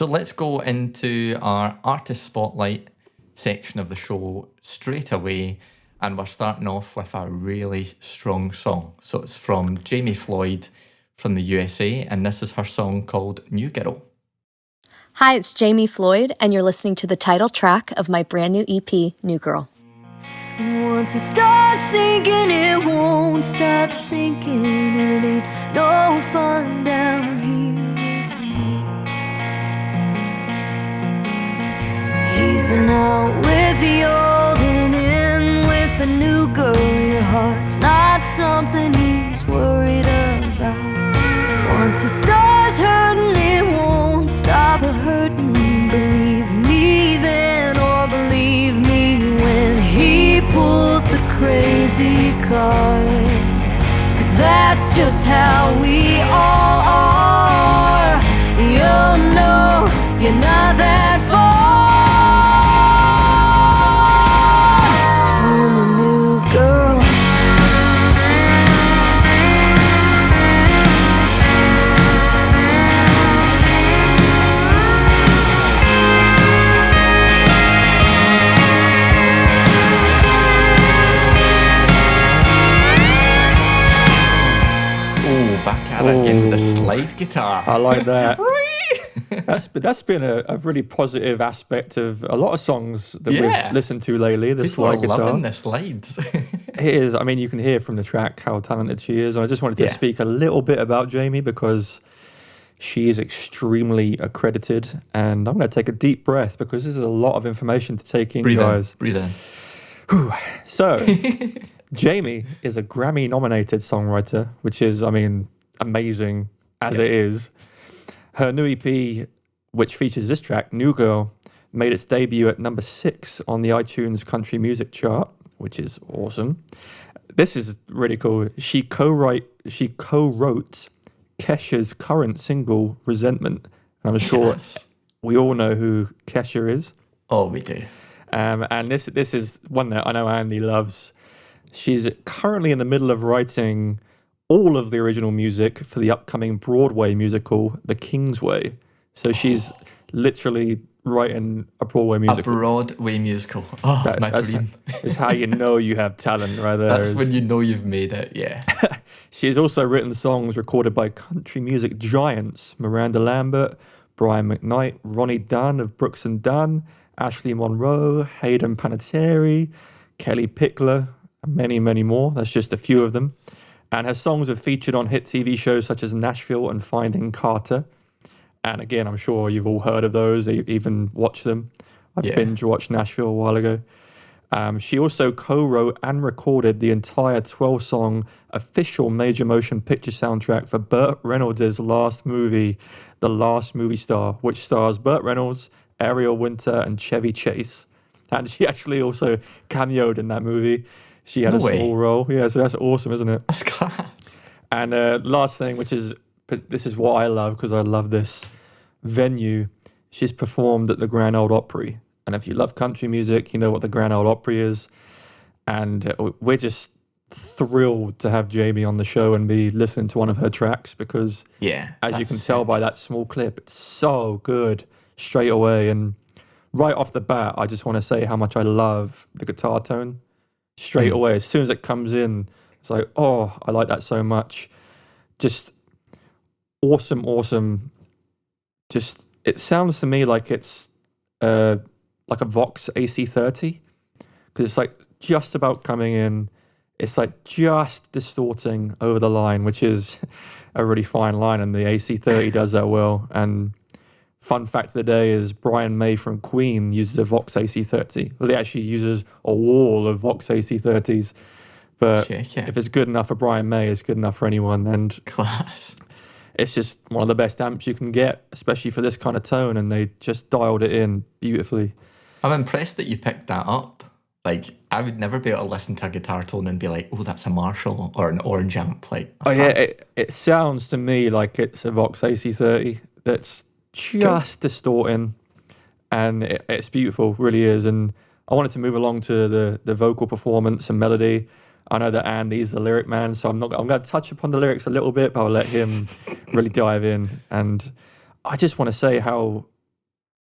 So let's go into our artist spotlight section of the show straight away. And we're starting off with a really strong song. So it's from Jamie Floyd from the USA, and this is her song called New Girl. Hi, it's Jamie Floyd, and you're listening to the title track of my brand new EP, New Girl. Once it starts sinking, it won't stop sinking, and it ain't no fun down here with me. Easing out with the old and in with the new girl. Your heart's not something he's worried about. Once it starts hurting, it won't stop hurting. Believe me then, or believe me when he pulls the crazy card. 'Cause that's just how we all are. You'll know you're not that far from a new girl. Back at it again with the slide guitar. I like that. That's been a really positive aspect of a lot of songs that we've listened to lately. The People slide are guitar. loving the slides. It is. I mean, you can hear from the track how talented she is. And I just wanted to speak a little bit about Jamie because she is extremely accredited. And I'm going to take a deep breath because this is a lot of information to take in, guys. Breathe in. Whew. So, Jamie is a Grammy-nominated songwriter, which is, I mean, amazing as it is. Her new EP, which features this track, New Girl, made its debut at number 6 on the iTunes country music chart, which is awesome. This is really cool. She co-wrote Kesha's current single, Resentment. And I'm sure we all know who Kesha is. Oh, we do. And this is one that I know Andy loves. She's currently in the middle of writing all of the original music for the upcoming Broadway musical, The Kingsway. So she's literally writing a Broadway musical. A Broadway musical. Oh, my dream. It's how you know you have talent right there. That's when you know you've made it, yeah. She has also written songs recorded by country music giants Miranda Lambert, Brian McKnight, Ronnie Dunn of Brooks and Dunn, Ashley Monroe, Hayden Panettiere, Kelly Pickler, and many, many more. That's just a few of them. And her songs have featured on hit TV shows such as Nashville and Finding Carter. And again, I'm sure you've all heard of those, even watched them. I binge-watched Nashville a while ago. She also co-wrote and recorded the entire 12-song official major motion picture soundtrack for Burt Reynolds' last movie, The Last Movie Star, which stars Burt Reynolds, Ariel Winter, and Chevy Chase. And she actually also cameoed in that movie. She had a small role. Yeah, so that's awesome, isn't it? That's class. And last thing, this is what I love because I love this venue. She's performed at the Grand Ole Opry. And if you love country music, you know what the Grand Ole Opry is. And we're just thrilled to have Jamie on the show and be listening to one of her tracks because, as you can tell by that small clip, it's so good straight away. And right off the bat, I just want to say how much I love the guitar tone. Straight away, as soon as it comes in, it's like, oh, I like that so much. Just awesome. Just, it sounds to me like it's like a Vox AC30, because it's like just about coming in. It's like just distorting over the line, which is a really fine line, and the AC30 does that well. And fun fact of the day is Brian May from Queen uses a Vox AC30. Well, he actually uses a wall of Vox AC30s. But if it's good enough for Brian May, it's good enough for anyone. And class. It's just one of the best amps you can get, especially for this kind of tone, and they just dialed it in beautifully. I'm impressed that you picked that up. Like, I would never be able to listen to a guitar tone and be like, oh, that's a Marshall or an Orange amp. Like, it sounds to me like it's a Vox AC30 that's just distorting, and it's beautiful, really is. And I wanted to move along to the vocal performance and melody. I know that Andy's the lyric man, so I'm going to touch upon the lyrics a little bit, but I'll let him really dive in. And I just want to say how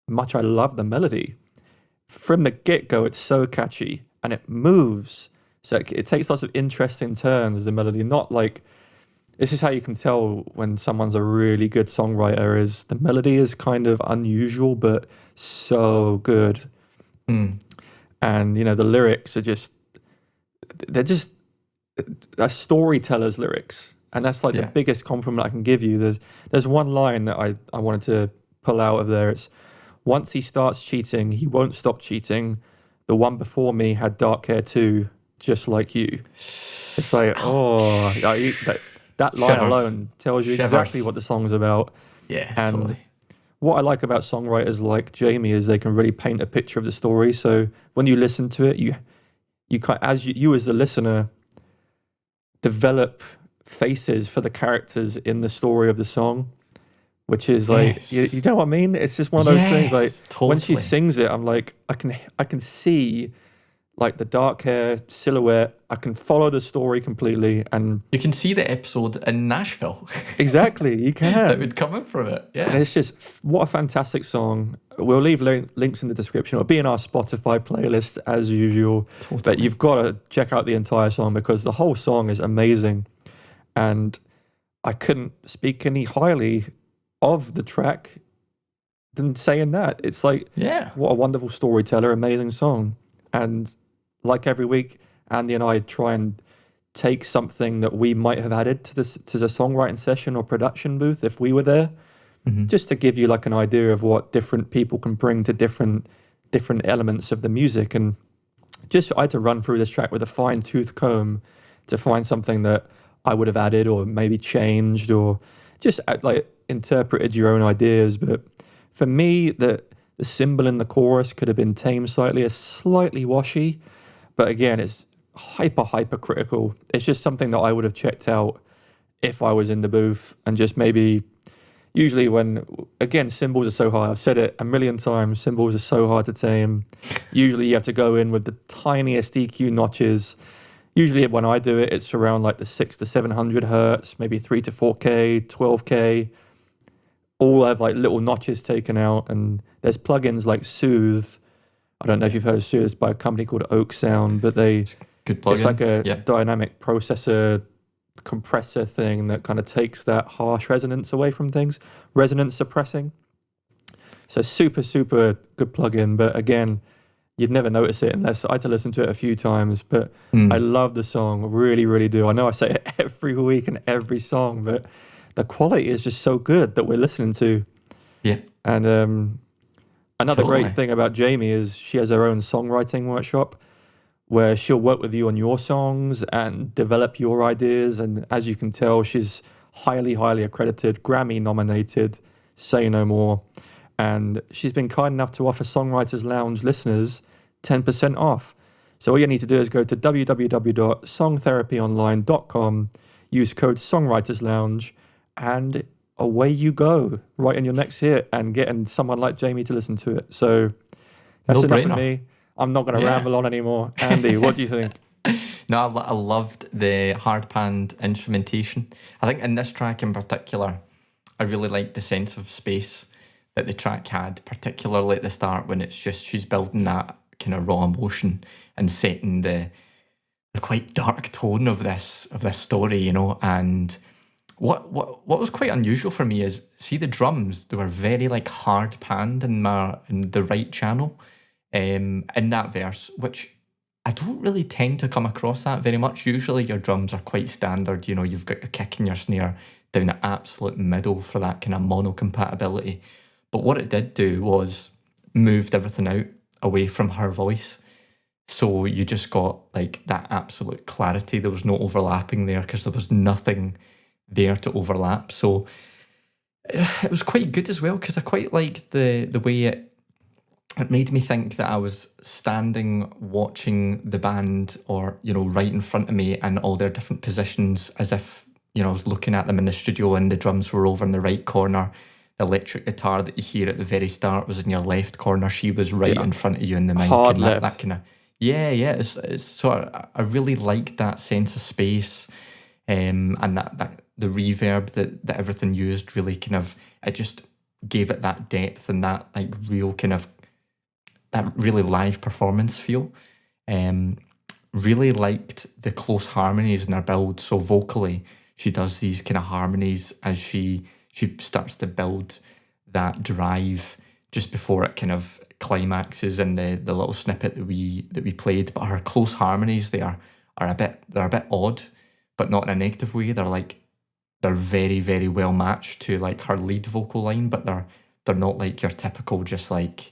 much I love the melody. From the get-go, it's so catchy and it moves. So it takes lots of interesting turns, the melody. Not like, this is how you can tell when someone's a really good songwriter, is the melody is kind of unusual, but so good. And, the lyrics are they're just a storyteller's lyrics. And that's like the biggest compliment I can give you. There's one line that I wanted to pull out of there. It's, once he starts cheating, he won't stop cheating. The one before me had dark hair too, just like you. It's like, that line Shivers. alone tells you exactly what the song's about. Yeah, and totally. What I like about songwriters like Jamie is they can really paint a picture of the story. So when you listen to it, you can, as you as the listener, develop faces for the characters in the story of the song, which is like, you know what I mean? It's just one of those things. Like when she sings it, I'm like, I can see like the dark hair silhouette. I can follow the story completely, and you can see the episode in Nashville. Exactly, you can. That would come in from it. Yeah, and it's just what a fantastic song. We'll leave links in the description. It'll be in our Spotify playlist as usual. Totally. But you've got to check out the entire song because the whole song is amazing, and I couldn't speak any highly of the track than saying that. It's like, what a wonderful storyteller, amazing song. And like every week, Andy and I try and take something that we might have added to the songwriting session or production booth if we were there, just to give you like an idea of what different people can bring to different elements of the music. And just I had to run through this track with a fine-tooth comb to find something that I would have added or maybe changed or just like interpreted your own ideas. But for me, the cymbal in the chorus could have been tamed slightly. It's slightly washy, but again, it's hyper critical. It's just something that I would have checked out if I was in the booth, and just maybe, usually when, again, cymbals are so hard. I've said it a million times, cymbals are so hard to tame. Usually you have to go in with the tiniest EQ notches. Usually when I do it, it's around like the 600 to 700 hertz, maybe 3 to 4K, 12K. All have like little notches taken out, and there's plugins like Soothe. I don't know if you've heard of Soothe. It's by a company called Oak Sound, but good plugin. It's like a dynamic processor compressor thing that kind of takes that harsh resonance away from things, resonance suppressing. So super good plugin, but again, you'd never notice it unless I had to listen to it a few times. But I love the song, really do. I know I say it every week and every song, but the quality is just so good that we're listening to. Yeah. And another great thing about Jamie is she has her own songwriting workshop where she'll work with you on your songs and develop your ideas. And as you can tell, she's highly accredited, Grammy nominated, say no more. And she's been kind enough to offer Songwriters Lounge listeners 10% off. So all you need to do is go to www.songtherapyonline.com, use code Songwriters Lounge, and away you go, right in your next hit and getting someone like Jamie to listen to it. So that's enough for me. I'm not going to ramble on anymore. Andy, what do you think? No, I loved the hard panned instrumentation. I think in this track in particular, I really liked the sense of space that the track had, particularly at the start when it's just she's building that kind of raw emotion and setting the quite dark tone of this story, you know. And what was quite unusual for me is, see the drums, they were very like hard panned in the right channel in that verse, which I don't really tend to come across that very much. Usually your drums are quite standard, you know, you've got your kick and your snare down the absolute middle for that kind of mono compatibility. But what it did do was moved everything out away from her voice. So you just got like that absolute clarity. There was no overlapping there because there was nothing there to overlap. So it was quite good as well, because I quite liked the way it made me think that I was standing watching the band, or, you know, right in front of me and all their different positions, as if, you know, I was looking at them in the studio and the drums were over in the right corner. The electric guitar that you hear at the very start was in your left corner. She was right in front of you in the mic. Hard and left. That kind of, it's sort of, I really liked that sense of space, and that the reverb that everything used really kind of, it just gave it that depth and that like real kind of that really live performance feel. Really liked the close harmonies in her build. So vocally, she does these kind of harmonies as she starts to build that drive just before it kind of climaxes in the little snippet that we played. But her close harmonies, they're a bit odd, but not in a negative way. They're very, very well matched to like her lead vocal line, but they're not like your typical just like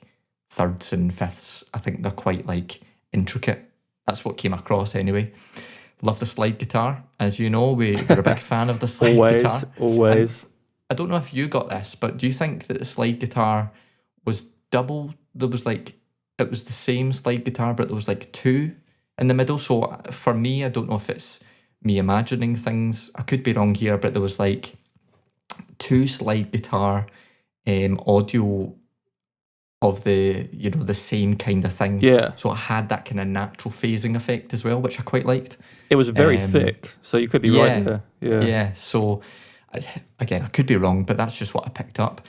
thirds and fifths. I think they're quite like intricate. That's what came across anyway. Love the slide guitar. As you know, we're a big fan of the slide guitar. Always. And I don't know if you got this, but do you think that the slide guitar was double? There was like, it was the same slide guitar, but there was like two in the middle. So for me, I don't know if it's me imagining things. I could be wrong here, but there was like two slide guitar audio of the, you know, the same kind of thing. Yeah. So it had that kind of natural phasing effect as well, which I quite liked. It was very thick, so you could be right there. Yeah. So again, I could be wrong, but that's just what I picked up.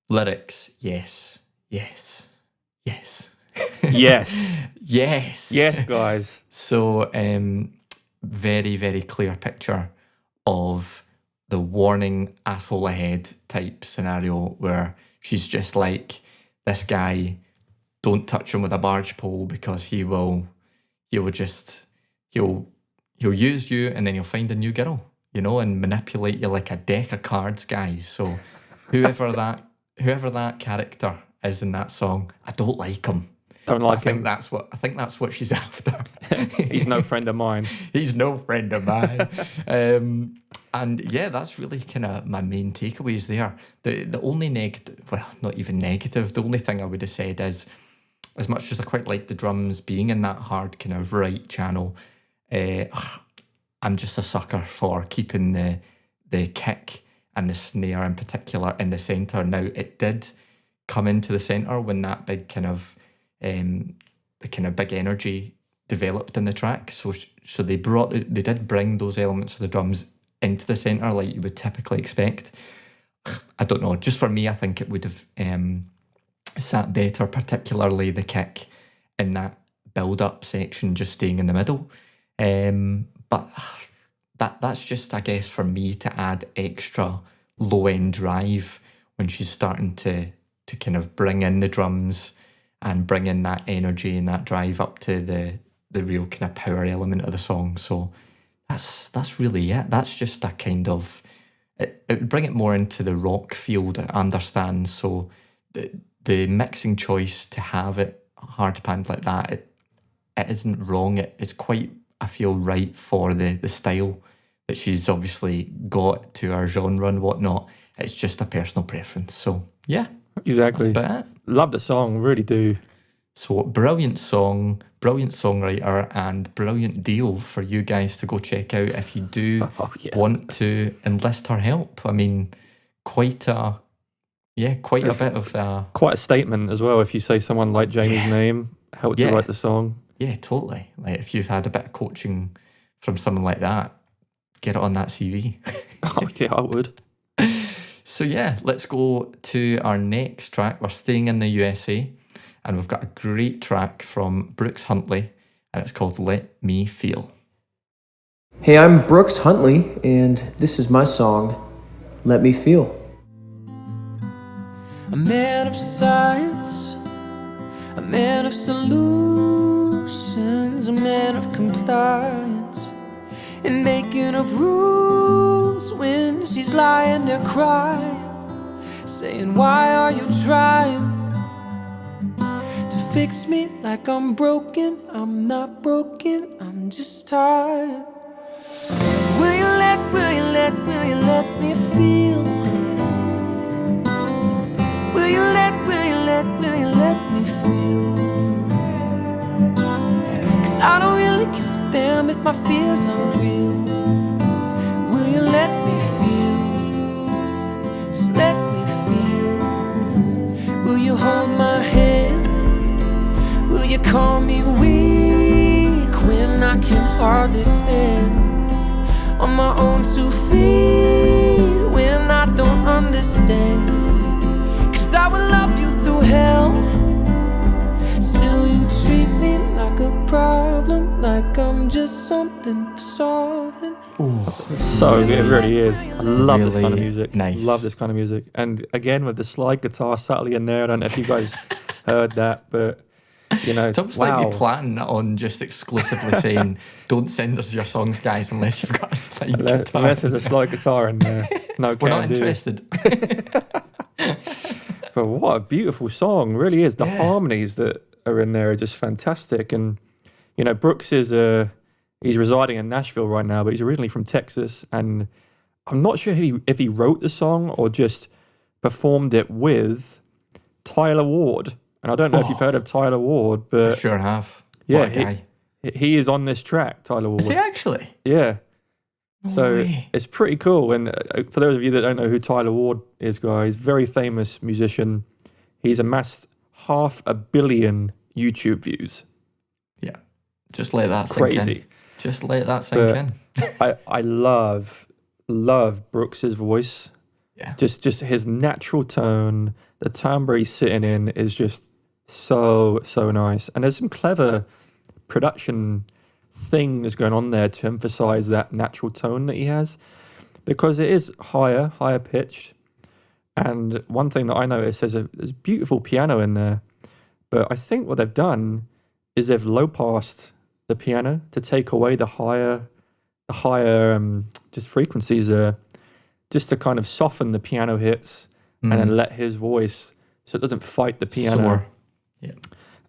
Lyrics, yes. Yes. Yes, guys. So very, very clear picture of the warning asshole ahead type scenario where she's just like, this guy, don't touch him with a barge pole because he'll use you and then he'll find a new girl, you know, and manipulate you like a deck of cards, guys. So whoever that character is in that song, I don't like him. Don't like him. I think that's what she's after. He's no friend of mine. He's no friend of mine. And yeah, that's really kind of my main takeaways there. The only negative, well, not even negative, the only thing I would have said is, as much as I quite like the drums being in that hard kind of right channel, I'm just a sucker for keeping the kick and the snare in particular in the centre. Now, it did come into the centre when that big kind of, the kind of big energy developed in the track. So they did bring those elements of the drums into the centre like you would typically expect. I don't know, just for me, I think it would have sat better, particularly the kick in that build-up section just staying in the middle. But that's just, I guess, for me to add extra low-end drive when she's starting to kind of bring in the drums and bring in that energy and that drive up to the real kind of power element of the song. So that's really it. That's just a kind of, it would bring it more into the rock field, I understand. So the mixing choice to have it hard panned like that, it isn't wrong. It is quite, I feel, right for the style that she's obviously got to her genre and whatnot. It's just a personal preference. So yeah, exactly. That's about it. Love the song, really do. So brilliant song, brilliant songwriter, and brilliant deal for you guys to go check out if you do want to enlist her help. I mean, quite a bit of quite a statement as well. If you say someone like Jamie's name helped you write the song. Yeah, totally. Like if you've had a bit of coaching from someone like that, get it on that CV. Oh yeah, I would. So yeah, let's go to our next track. We're staying in the USA, and we've got a great track from Brooks Huntley, and it's called Let Me Feel. Hey, I'm Brooks Huntley, and this is my song, Let Me Feel. A man of science, a man of solutions, a man of compliance, and making up rules when she's lying there crying, saying, why are you trying to fix me like I'm broken? I'm not broken, I'm just tired. Will you let me feel? Will you let me feel? 'Cause I don't really give a damn if my fears are real. Will you let me feel? Just let me feel. Will you hold my hand? Will you call me weak when I can hardly stand on my own 2 feet? When I don't understand, something solving. So it really is. I love this kind of Really music. nice. Love this kind of music. And again, with the slide guitar subtly in there. I don't know if you guys heard that, but you know, It's almost wow. like you planning it on just exclusively saying, don't send us your songs, guys, unless you've got a slide guitar. Unless there's a slide guitar in there. No, We're not can do. interested. But what a beautiful song, really is. The harmonies that are in there are just fantastic. And you know, Brooks is he's residing in Nashville right now, but he's originally from Texas. And I'm not sure if he wrote the song or just performed it with Tyler Ward. And I don't know if you've heard of Tyler Ward, but I sure have. yeah, What a guy. he is on this track, Tyler Ward. Is he actually? Yeah. So way. it's pretty cool. And for those of you that don't know who Tyler Ward is, guys, very famous musician. He's amassed 500 million YouTube views. Yeah. Just let that sink in. Crazy. Just let that sink But in. I love Brooks's voice. Yeah. Just his natural tone, the timbre he's sitting in is just so nice. And there's some clever production things going on there to emphasize that natural tone that he has, because it is higher pitched. And one thing that I noticed, there's beautiful piano in there, but I think what they've done is they've low passed the piano to take away the higher just frequencies there, just to kind of soften the piano hits and then let his voice, so it doesn't fight the piano. Soar. Yeah.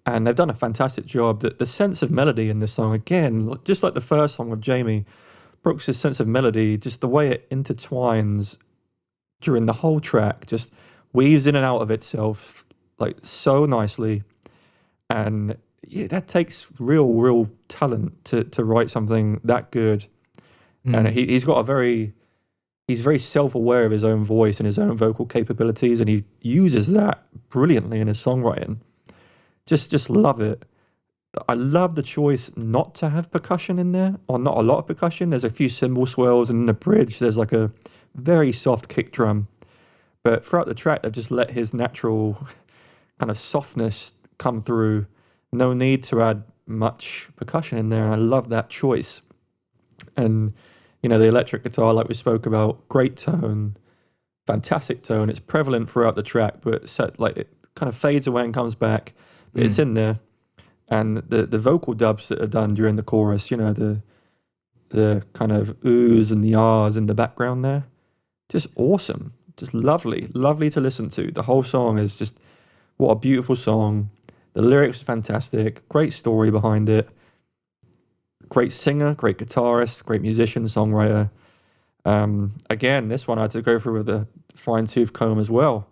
And they've done a fantastic job. The sense of melody in this song, again, just like the first song with Jamie, Brooks' sense of melody, just the way it intertwines during the whole track, just weaves in and out of itself like so nicely. And yeah, that takes real talent to write something that good. And he's very self-aware of his own voice and his own vocal capabilities, and he uses that brilliantly in his songwriting. Just love it. I love the choice not to have percussion in there, or not a lot of percussion. There's a few cymbal swells, and in the bridge there's like a very soft kick drum. But throughout the track, they've just let his natural kind of softness come through. No need to add much percussion in there, and I love that choice. And you know, the electric guitar, like we spoke about, great tone, fantastic tone. It's prevalent throughout the track, but it kind of fades away and comes back. But it's in there. And the vocal dubs that are done during the chorus, you know, the kind of oohs and the ahs in the background there, just awesome. Just lovely to listen to. The whole song is just, what a beautiful song. The lyrics are fantastic. Great story behind it. Great singer, great guitarist, great musician, songwriter. Again, this one I had to go through with a fine-tooth comb as well.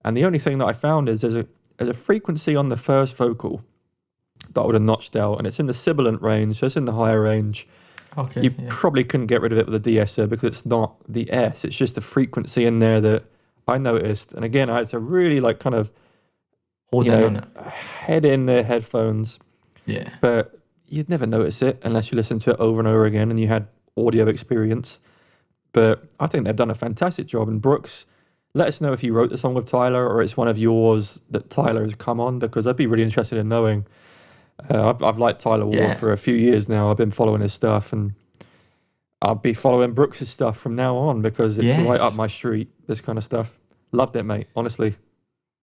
And the only thing that I found is there's a frequency on the first vocal that I would have notched out, and it's in the sibilant range, so it's in the higher range. Okay. You probably couldn't get rid of it with a de-esser because it's not the S, it's just a frequency in there that I noticed. And again, I had to really like kind of Hold in on it. head in the headphones. Yeah. But you'd never notice it unless you listen to it over and over again and you had audio experience. But I think they've done a fantastic job. And Brooks, let us know if you wrote the song with Tyler or it's one of yours that Tyler has come on, because I'd be really interested in knowing. I've liked Tyler Ward for a few years now. I've been following his stuff, and I'll be following Brooks' stuff from now on because it's right up my street, this kind of stuff. Loved it, mate, honestly.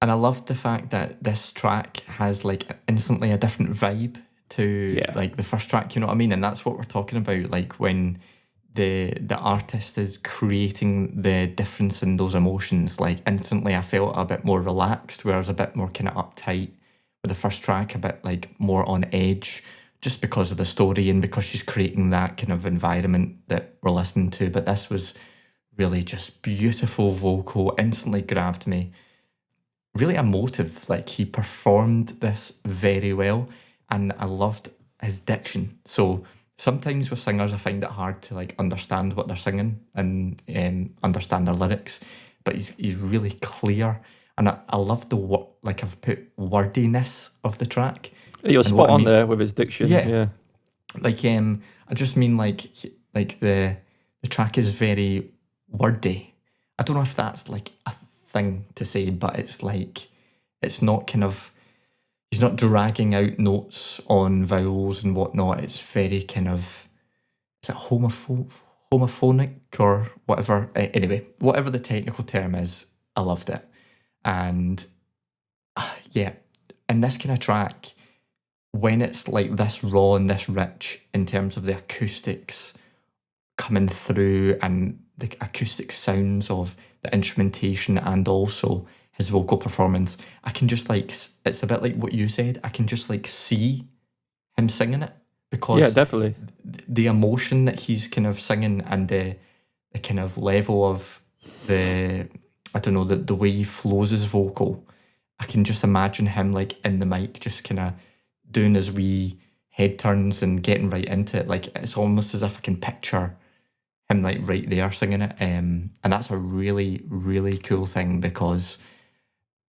And I loved the fact that this track has like instantly a different vibe to like the first track, you know what I mean? And that's what we're talking about, like when the artist is creating the difference in those emotions. Like instantly I felt a bit more relaxed, whereas a bit more kind of uptight with the first track, a bit like more on edge, just because of the story and because she's creating that kind of environment that we're listening to. But this was really just beautiful vocal, instantly grabbed me. Really emotive, like he performed this very well, and I loved his diction. So sometimes with singers I find it hard to like understand what they're singing and understand their lyrics, but he's really clear. And I love the like I've put wordiness of the track. You're spot on there with his diction. Yeah. Like I just mean like the track is very wordy. I don't know if that's like a thing to say, but it's like it's not kind of, he's not dragging out notes on vowels and whatnot. It's very kind of is it homophonic or whatever? Anyway, whatever the technical term is, I loved it. And yeah, and this kind of track, when it's like this raw and this rich in terms of the acoustics coming through and the acoustic sounds of the instrumentation and also his vocal performance, I can just like, it's a bit like what you said, I can just like see him singing it, because Yeah, definitely. the emotion that he's kind of singing and the kind of level of the, I don't know, the way he flows his vocal, I can just imagine him like in the mic just kind of doing his wee head turns and getting right into it. Like it's almost as if I can picture him like right there singing it. And that's a really, really cool thing, because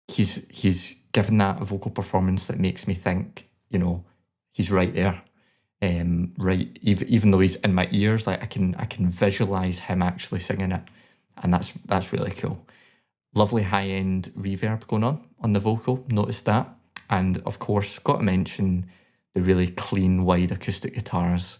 he's given that vocal performance that makes me think, you know, he's right there. Right, even though he's in my ears, like I can visualize him actually singing it, and that's really cool. Lovely high end reverb going on the vocal. Noticed that, and of course, got to mention the really clean, wide acoustic guitars,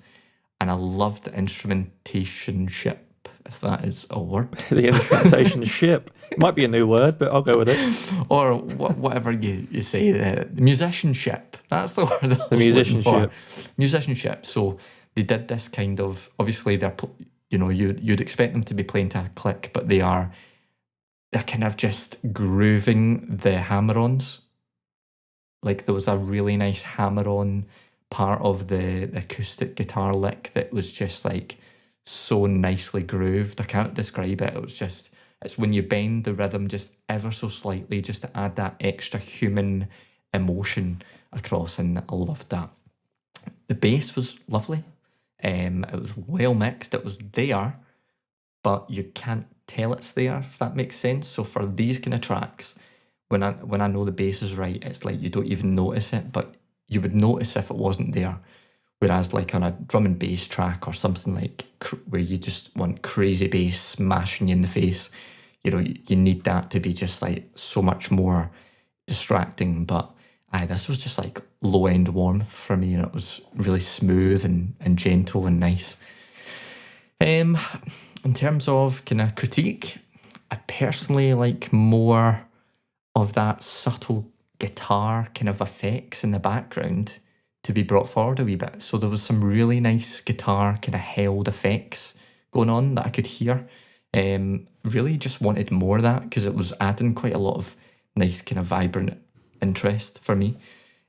and I loved the instrumentation ship, if that is a word. The instrumentation ship. It might be a new word, but I'll go with it. Or whatever you say, the musicianship. That's the word. The musicianship. Musicianship. So they did this kind of, obviously they're, you know, you'd expect them to be playing to a click, but they're kind of just grooving the hammer-ons. Like there was a really nice hammer-on part of the acoustic guitar lick that was just like so nicely grooved. I can't describe it. It was just, it's when you bend the rhythm just ever so slightly just to add that extra human emotion across, and I loved that. The bass was lovely. It was well mixed. It was there, but you can't tell it's there, if that makes sense. So for these kind of tracks, when I know the bass is right, it's like you don't even notice it, but you would notice if it wasn't there. Whereas like on a drum and bass track or something like where you just want crazy bass smashing you in the face, you know, you need that to be just like so much more distracting. But this was just like low end warmth for me, and it was really smooth and gentle and nice. In terms of kind of critique, I personally like more of that subtle guitar kind of effects in the background to be brought forward a wee bit. So there was some really nice guitar kind of held effects going on that I could hear. Really just wanted more of that, because it was adding quite a lot of nice kind of vibrant interest for me.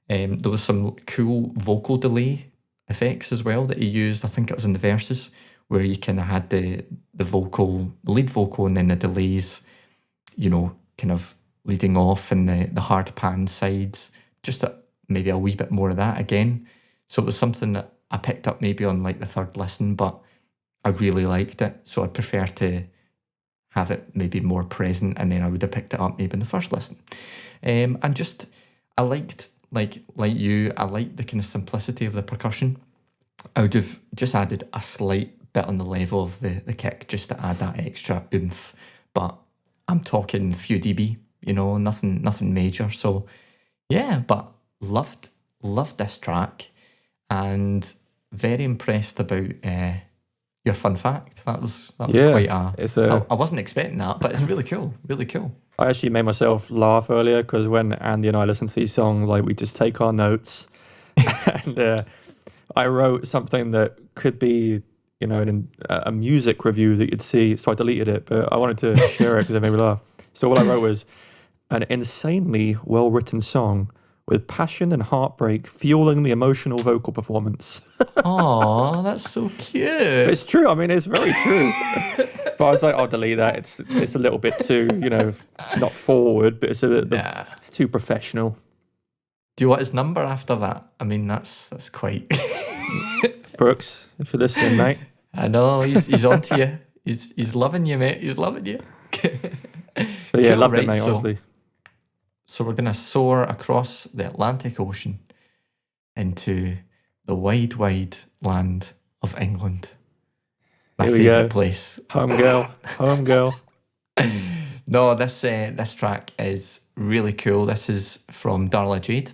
There was some cool vocal delay effects as well that he used. I think it was in the verses, where you kind of had the lead vocal, and then the delays, you know, kind of leading off, and the hard pan sides, just maybe a wee bit more of that again. So it was something that I picked up maybe on like the third listen, but I really liked it. So I'd prefer to have it maybe more present, and then I would have picked it up maybe in the first listen. And just, I liked, like you, I liked the kind of simplicity of the percussion. I would have just added a slight bit on the level of the kick just to add that extra oomph. But I'm talking a few dB, you know, nothing major. So yeah, but loved this track, and very impressed about your fun fact. That was quite I wasn't expecting that, but it's really cool, really cool. I actually made myself laugh earlier, because when Andy and I listen to these songs, like we just take our notes, and I wrote something that could be, you know, in a music review that you'd see, so I deleted it, but I wanted to share it because it made me laugh. So what I wrote was, an insanely well-written song with passion and heartbreak fueling the emotional vocal performance. Oh, that's so cute. It's true. I mean, it's very true. But I was like, I'll delete that. It's a little bit too, you know, not forward, but it's too professional. Do you want his number after that? I mean, that's quite... Brooks, if you're listening, mate. I know, he's on to you. He's loving you, mate. He's loving you. But yeah, cool, loved right, it, mate, honestly. So we're going to soar across the Atlantic Ocean into the wide, wide land of England. My favourite place. Home girl. No, this track is really cool. This is from Darla Jade,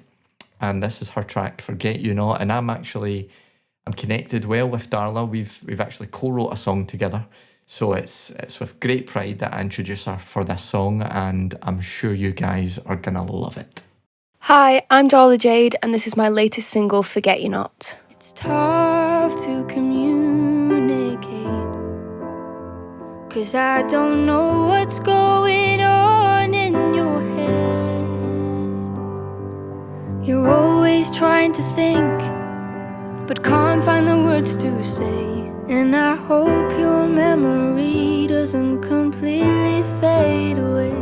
and this is her track "Forget You Not." And I'm I'm connected well with Darla. We've actually co-wrote a song together. So it's with great pride that I introduce her for this song, and I'm sure you guys are gonna love it. Hi, I'm Darla Jade, and this is my latest single, Forget You Not. It's tough to communicate, 'cause I don't know what's going on in your head. You're always trying to think, but can't find the words to say. And I hope your memory doesn't completely fade away.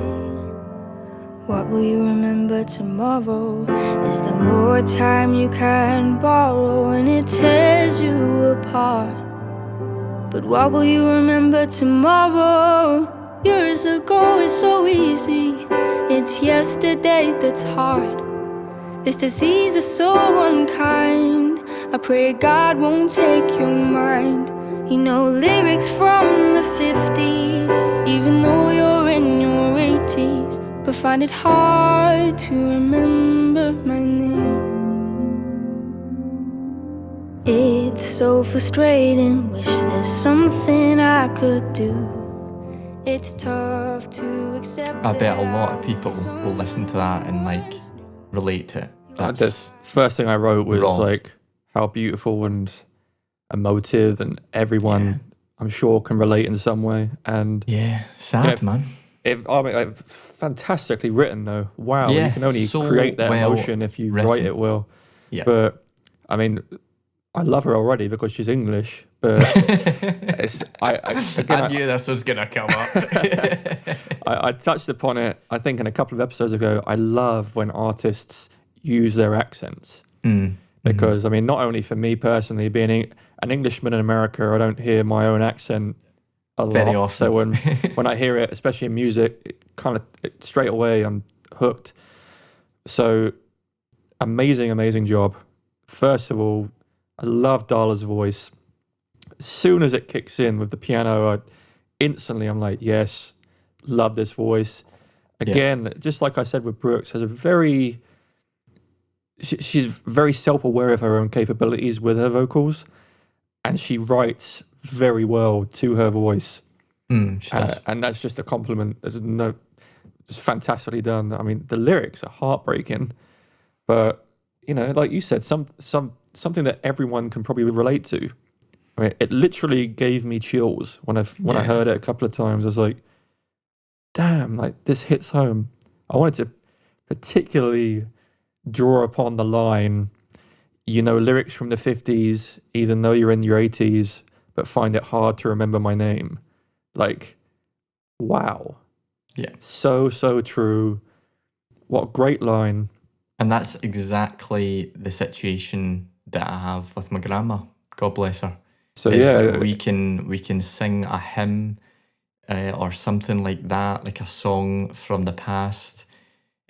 What will you remember tomorrow? Is there more time you can borrow and it tears you apart? But what will you remember tomorrow? Years ago is so easy, it's yesterday that's hard. This disease is so unkind, I pray God won't take your mind. You know lyrics from the 50s, even though you're in your 80s, but find it hard to remember my name. It's so frustrating, wish there's something I could do. It's tough to accept. I bet a lot of people will listen to that and like relate to it. That's The first thing I wrote was raw. like how beautiful and emotive, and everyone I'm sure can relate in some way. And yeah, sad, man. like, fantastically written though. Wow, Yeah, you can only so create that well emotion if you written. write it well. Yeah. But I mean, I love her already because she's English. But I knew this was gonna come up. I touched upon it, I think, in a couple of episodes ago. I love when artists use their accents. Because, I mean, not only for me personally, being an Englishman in America, I don't hear my own accent a lot. Very often. So when I hear it, especially in music, straight away I'm hooked. So amazing job. First of all, I love Darla's voice. As soon as it kicks in with the piano, I'm like, yes, love this voice. Again, just like I said with Brooks, has a very... She's very self-aware of her own capabilities with her vocals, and she writes very well to her voice. She does. And that's just a compliment. It's fantastically done. I mean, the lyrics are heartbreaking, but you know, like you said, something that everyone can probably relate to. I mean, it literally gave me chills when I heard it a couple of times. I was like, damn, like this hits home. I wanted to particularly draw upon the line, you know, lyrics from the 50s, even though you're in your 80s, but find it hard to remember my name. Like, wow. Yeah. So true. What a great line. And that's exactly the situation that I have with my grandma. God bless her. So we can sing a hymn or something like that, like a song from the past,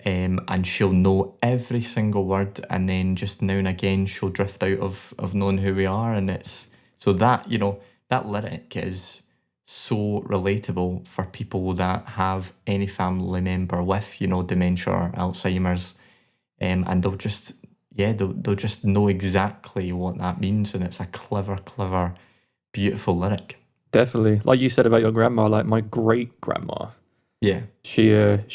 and she'll know every single word, and then just now and again she'll drift out of knowing who we are, and it's so that, you know, that lyric is so relatable for people that have any family member with, you know, dementia or Alzheimer's, and they'll just know exactly what that means, and it's a clever, beautiful lyric. Definitely. Like you said about your grandma, like my great grandma. Yeah. She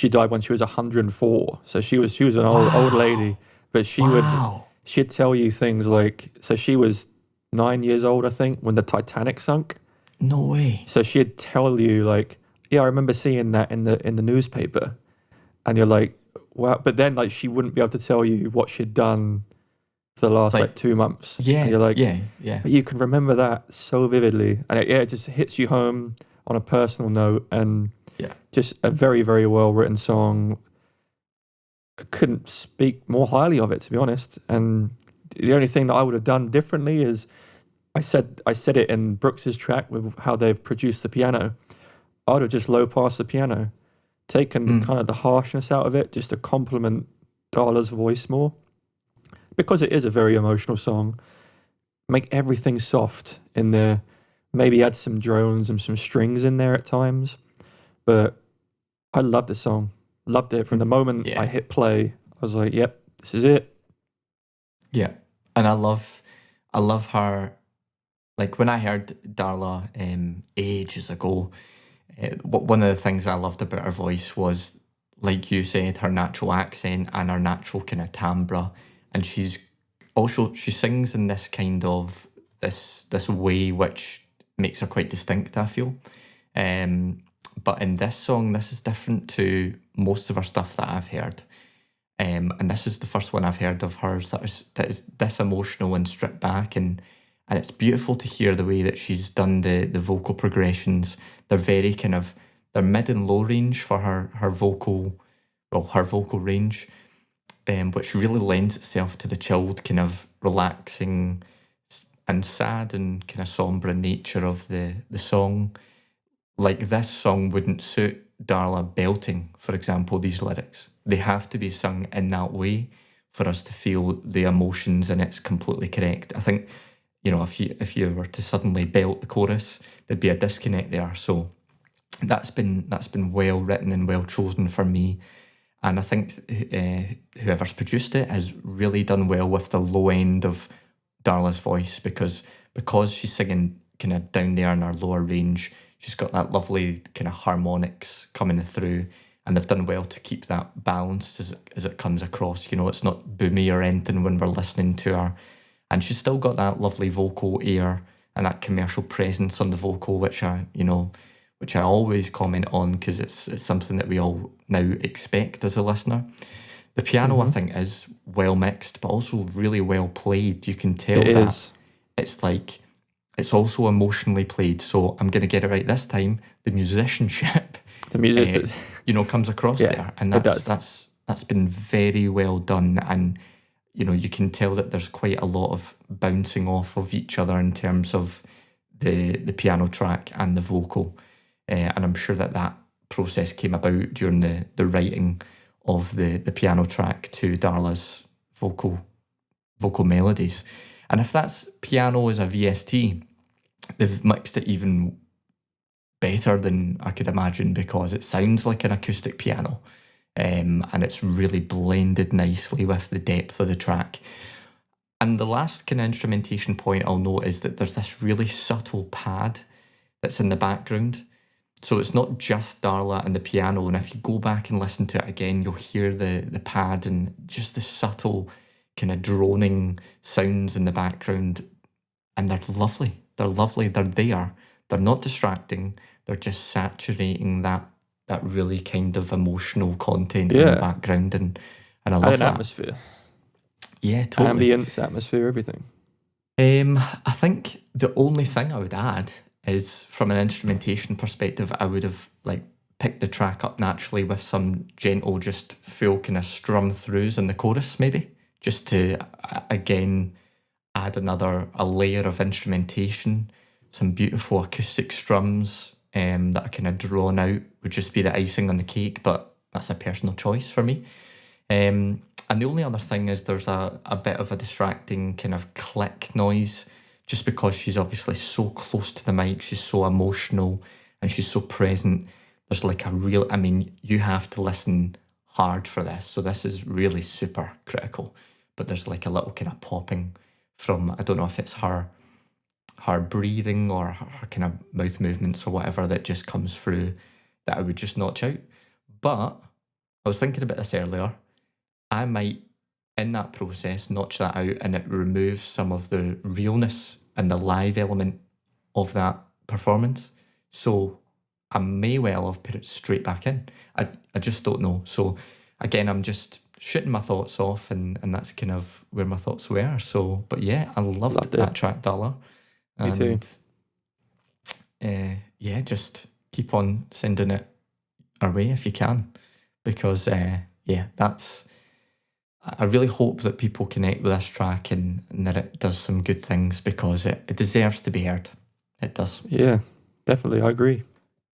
died when she was 104. So she was an old lady, but she'd tell you things like, so she was 9 years old, I think, when the Titanic sunk. No way. So she'd tell you like, yeah, I remember seeing that in the newspaper, and you're like, wow. But then like she wouldn't be able to tell you what she'd done for the last like 2 months. Yeah. And you're like, yeah. But you can remember that so vividly, and it just hits you home on a personal note, and just a very, very well written song. I couldn't speak more highly of it, to be honest. And the only thing that I would have done differently is I said it in Brooks's track with how they've produced the piano. I would have just low passed the piano, taken kind of the harshness out of it, just to complement Darla's voice more, because it is a very emotional song. Make everything soft in there. Maybe add some drones and some strings in there at times. But I loved the song. Loved it from the moment I hit play. I was like, yep, this is it. Yeah. And I love I love her. Like when I heard Darla ages ago, one of the things I loved about her voice was, like you said, her natural accent and her natural kind of timbre. And she sings in this kind of this way which makes her quite distinct, I feel. But in this song, this is different to most of her stuff that I've heard. And this is the first one I've heard of hers that is this emotional and stripped back, and it's beautiful to hear the way that she's done the vocal progressions. They're very kind of, they're mid and low range for her vocal range, which really lends itself to the chilled kind of relaxing and sad and kind of sombre nature of the song. Like this song wouldn't suit Darla belting, for example, these lyrics. They have to be sung in that way for us to feel the emotions, and it's completely correct. I think, if you were to suddenly belt the chorus, there'd be a disconnect there. So that's been well written and well chosen for me. And I think whoever's produced it has really done well with the low end of Darla's voice, because she's singing kind of down there in her lower range, she's got that lovely kind of harmonics coming through, and they've done well to keep that balanced as it comes across. It's not boomy or anything when we're listening to her. And she's still got that lovely vocal air and that commercial presence on the vocal, which I always comment on, because it's something that we all now expect as a listener. The piano, I think, is well mixed, but also really well played. You can tell it's also emotionally played. So I'm going to get it right this time. The musicianship, comes across there, and that's been very well done. And you can tell that there's quite a lot of bouncing off of each other in terms of the piano track and the vocal. And I'm sure that process came about during the writing of the piano track to Darla's vocal melodies. And if that's piano as a VST, they've mixed it even better than I could imagine, because it sounds like an acoustic piano. And it's really blended nicely with the depth of the track. And the last kind of instrumentation point I'll note is that there's this really subtle pad that's in the background. So it's not just Darla and the piano, and if you go back and listen to it again, you'll hear the pad and just the subtle kind of droning sounds in the background, and they're lovely. They're lovely. They're there. They're not distracting. They're just saturating that really kind of emotional content in the background, and I love that. Atmosphere. Yeah, totally. Ambience, atmosphere, everything. I think the only thing I would add is, from an instrumentation perspective, I would have picked the track up naturally with some gentle, just full kind of strum throughs in the chorus, maybe, just to again add a layer of instrumentation. Some beautiful acoustic strums that are kind of drawn out would just be the icing on the cake, but that's a personal choice for me. And the only other thing is there's a bit of a distracting kind of click noise, just because she's obviously so close to the mic, she's so emotional and she's so present. There's you have to listen hard for this. So this is really super critical. But there's a little kind of popping from, I don't know if it's her breathing or her kind of mouth movements or whatever that just comes through that I would just notch out. But I was thinking about this earlier. I might, in that process, notch that out, and it removes some of the realness and the live element of that performance. So I may well have put it straight back in. I just don't know. So again, I'm just shooting my thoughts off, and that's kind of where my thoughts were. So, but yeah, I loved that track, Darla. Me too. Just keep on sending it our way if you can, because that's. I really hope that people connect with this track and that it does some good things, because it deserves to be heard. It does. Yeah, definitely. I agree.